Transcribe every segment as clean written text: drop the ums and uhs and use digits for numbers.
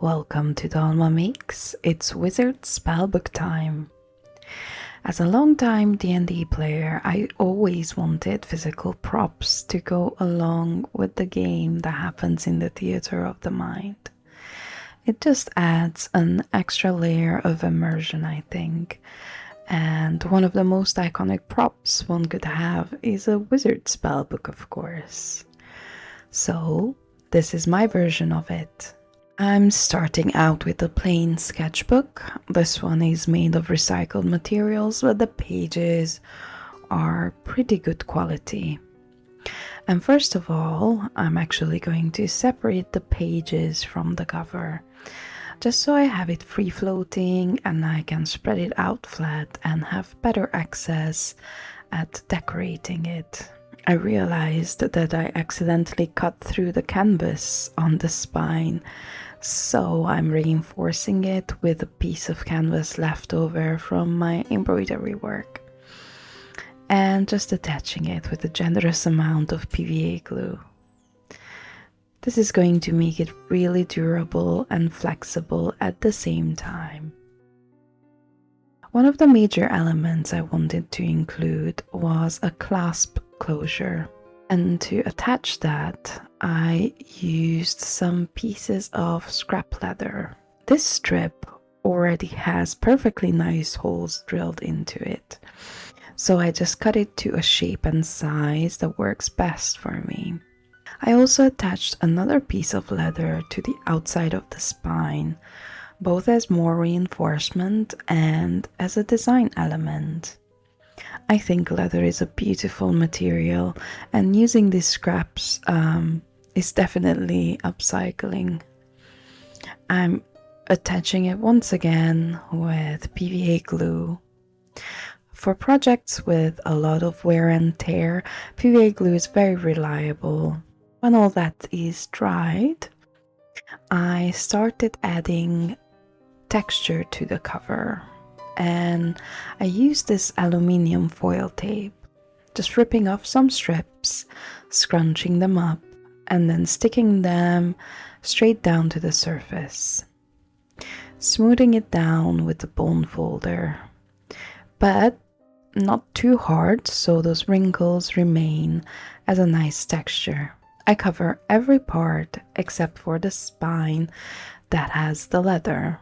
Welcome to Dalma Makes. It's Wizard Spellbook time. As a long-time D&D player, I always wanted physical props to go along with the game that happens in the theater of the mind. It just adds an extra layer of immersion, I think. And one of the most iconic props one could have is a Wizard Spellbook, of course. So, this is my version of it. I'm starting out with a plain sketchbook. This one is made of recycled materials, but the pages are pretty good quality. And first of all, I'm actually going to separate the pages from the cover, just so I have it free floating and I can spread it out flat and have better access at decorating it. I realized that I accidentally cut through the canvas on the spine, so I'm reinforcing it with a piece of canvas left over from my embroidery work and just attaching it with a generous amount of PVA glue. This is going to make it really durable and flexible at the same time. One of the major elements I wanted to include was a clasp closure, and to attach that I used some pieces of scrap leather. This strip already has perfectly nice holes drilled into it, so I just cut it to a shape and size that works best for me. I also attached another piece of leather to the outside of the spine, both as more reinforcement and as a design element. I think leather is a beautiful material, and using these scraps is definitely upcycling. I'm attaching it once again with PVA glue. For projects with a lot of wear and tear, PVA glue is very reliable. When all that is dried, I started adding texture to the cover, and I used this aluminium foil tape, just ripping off some strips, scrunching them up, and then sticking them straight down to the surface, smoothing it down with the bone folder, but not too hard so those wrinkles remain as a nice texture. I cover every part except for the spine that has the leather.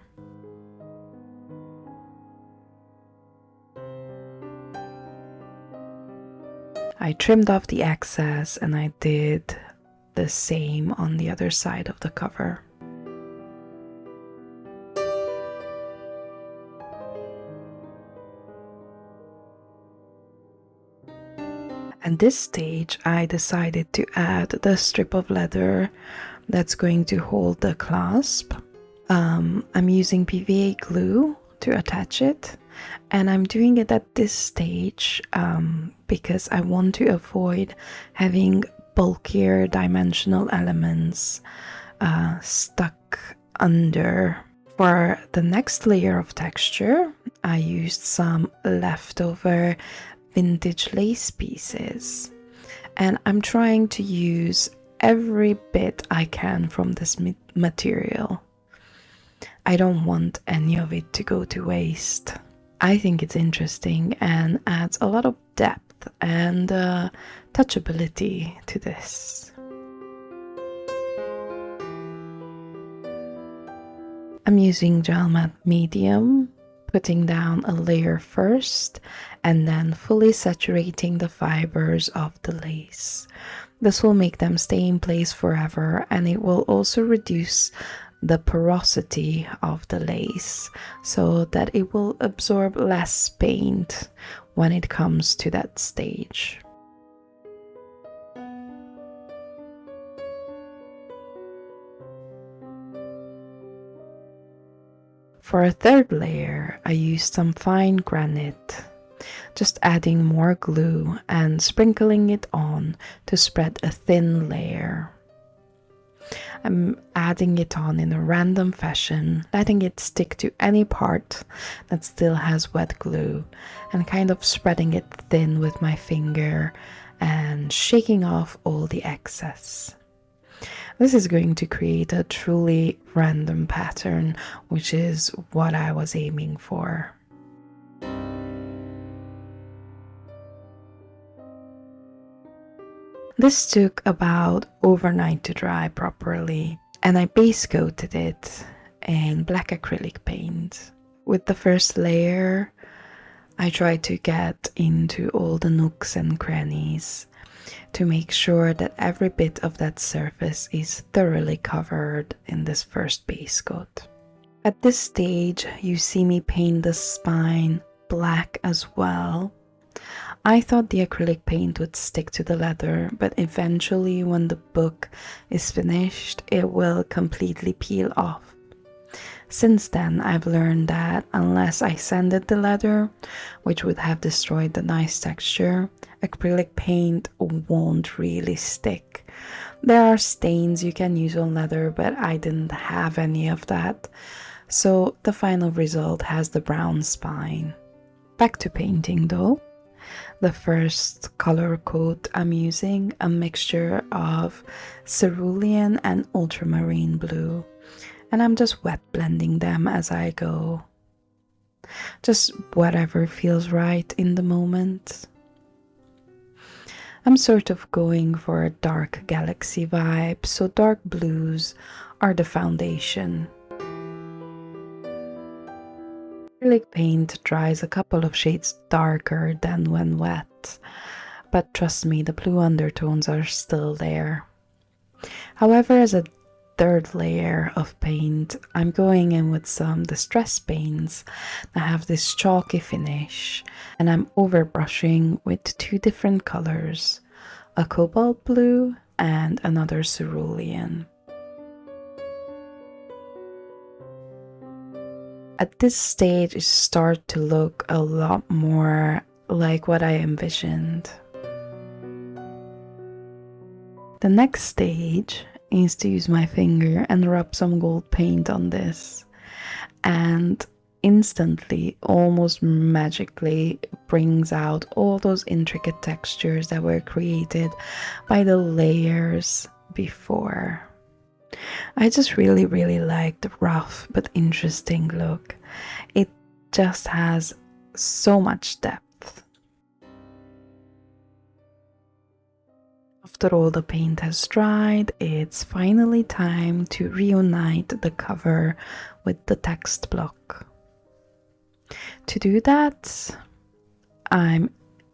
I trimmed off the excess and I did the same on the other side of the cover. At this stage, I decided to add the strip of leather that's going to hold the clasp. I'm using PVA glue to attach it, and I'm doing it at this stage because I want to avoid having bulkier dimensional elements stuck under. For the next layer of texture, I used some leftover vintage lace pieces, and I'm trying to use every bit I can from this material. I don't want any of it to go to waste. I think it's interesting and adds a lot of depth and touchability to this. I'm using gel matte medium, putting down a layer first and then fully saturating the fibers of the lace. This will make them stay in place forever, and it will also reduce the porosity of the lace so that it will absorb less paint when it comes to that stage. For a third layer, I used some fine granite, just adding more glue and sprinkling it on to spread a thin layer. I'm adding it on in a random fashion, letting it stick to any part that still has wet glue, and kind of spreading it thin with my finger and shaking off all the excess. This is going to create a truly random pattern, which is what I was aiming for. This took about overnight to dry properly, and I base coated it in black acrylic paint. With the first layer, I tried to get into all the nooks and crannies to make sure that every bit of that surface is thoroughly covered in this first base coat. At this stage, you see me paint the spine black as well. I thought the acrylic paint would stick to the leather, but eventually when the book is finished, it will completely peel off. Since then, I've learned that unless I sanded the leather, which would have destroyed the nice texture, acrylic paint won't really stick. There are stains you can use on leather, but I didn't have any of that. So the final result has the brown spine. Back to painting though. The first color coat I'm using a mixture of cerulean and ultramarine blue, and I'm just wet blending them as I go. Just whatever feels right in the moment. I'm sort of going for a dark galaxy vibe, so dark blues are the foundation. Acrylic paint dries a couple of shades darker than when wet, but trust me, the blue undertones are still there. However, as a third layer of paint, I'm going in with some distress paints that have this chalky finish, and I'm overbrushing with two different colors, a cobalt blue and another cerulean. At this stage, it starts to look a lot more like what I envisioned. The next stage is to use my finger and rub some gold paint on this, and instantly, almost magically, brings out all those intricate textures that were created by the layers before. I just really like the rough but interesting look. It just has so much depth. After all the paint has dried, it's finally time to reunite the cover with the text block. To do that, I'm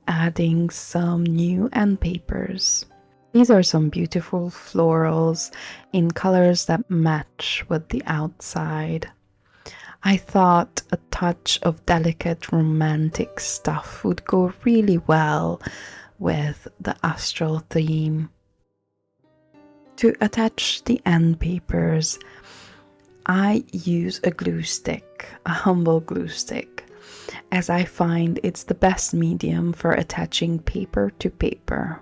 adding some new end papers. These are some beautiful florals in colors that match with the outside. I thought a touch of delicate romantic stuff would go really well with the astral theme. To attach the end papers, I use a glue stick, a humble glue stick, as I find it's the best medium for attaching paper to paper.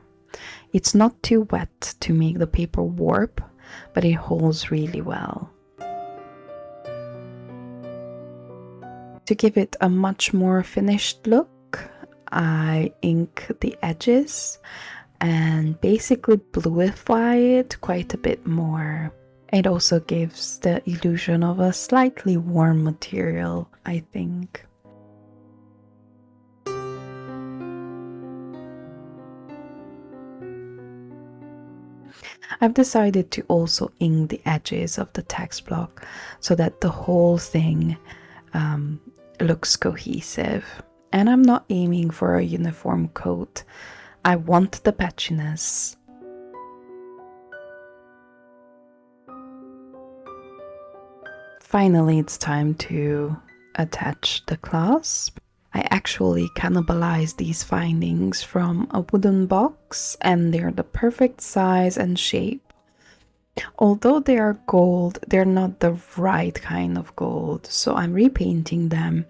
It's not too wet to make the paper warp, but it holds really well. To give it a much more finished look, I ink the edges and basically bluify it quite a bit more. It also gives the illusion of a slightly warm material, I think. I've decided to also ink the edges of the text block so that the whole thing looks cohesive. And I'm not aiming for a uniform coat. I want the patchiness. Finally, it's time to attach the clasp. I actually cannibalized these findings from a wooden box, and they're the perfect size and shape. Although they are gold, they're not the right kind of gold, so I'm repainting them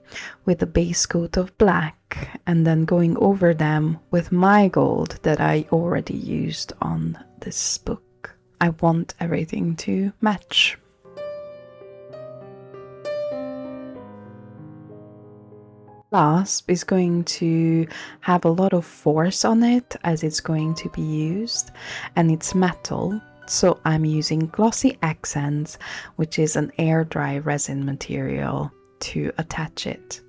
with a base coat of black and then going over them with my gold that I already used on this book. I want everything to match. Clasp is going to have a lot of force on it as it's going to be used, and it's metal, So I'm using glossy accents, which is an air dry resin material, to attach it.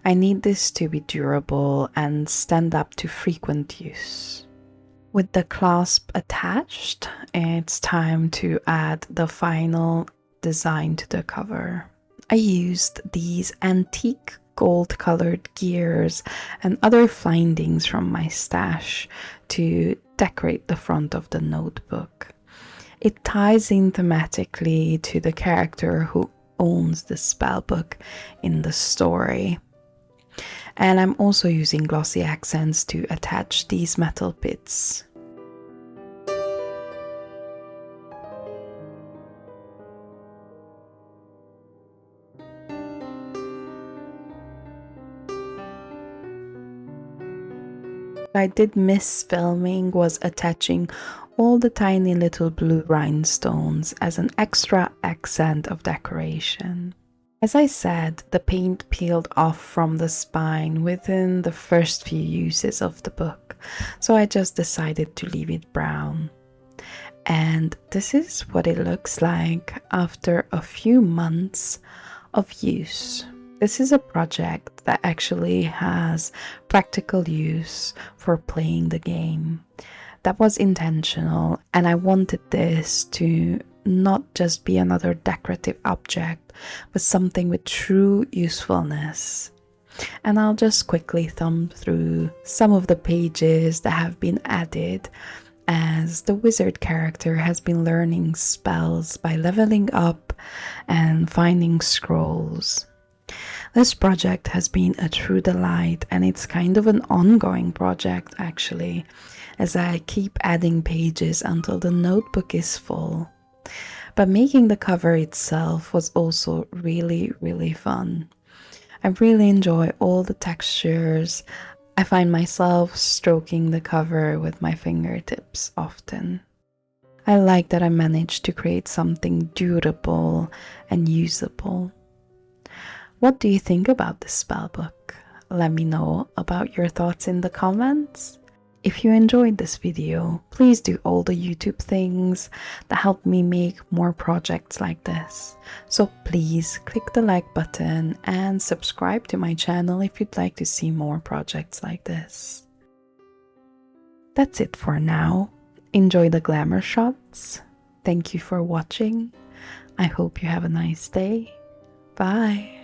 I need this to be durable and stand up to frequent use. With the clasp attached, it's time to add the final design to the cover. I used these antique gold colored gears and other findings from my stash to decorate the front of the notebook. It ties in thematically to the character who owns the spellbook in the story. And I'm also using glossy accents to attach these metal bits. What I did miss filming was attaching all the tiny little blue rhinestones as an extra accent of decoration. As I said, the paint peeled off from the spine within the first few uses of the book, so I just decided to leave it brown. And this is what it looks like after a few months of use. This is a project that actually has practical use for playing the game. That was intentional, and I wanted this to not just be another decorative object, but something with true usefulness. And I'll just quickly thumb through some of the pages that have been added, as the wizard character has been learning spells by leveling up and finding scrolls. This project has been a true delight, and it's kind of an ongoing project actually, as I keep adding pages until the notebook is full. But making the cover itself was also really fun. I really enjoy all the textures. I find myself stroking the cover with my fingertips often. I like that I managed to create something durable and usable. What do you think about this spellbook? Let me know about your thoughts in the comments. If you enjoyed this video, please do all the YouTube things that help me make more projects like this. So please click the like button and subscribe to my channel if you'd like to see more projects like this. That's it for now. Enjoy the glamour shots. Thank you for watching. I hope you have a nice day. Bye.